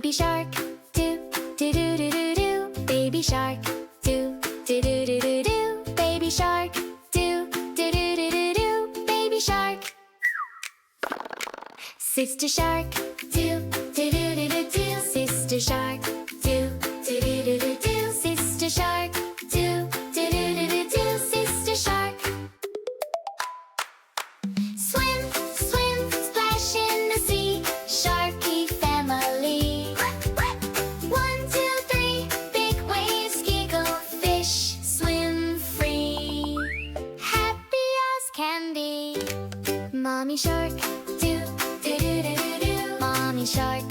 Baby shark, do do do do do do. Baby shark, do do do do do do. Baby shark, do do do do do do. Baby shark. Sister shark, do do do do do do. Sister shark, do do do do do do. Sister shark, do do do do do do. Sister shark. Swim, swim, splash in the sea, Sharky family. 1, 2, 3, big waves giggle, fish swim free, happy as can be. Mommy shark, do do do do do do. Mommy shark,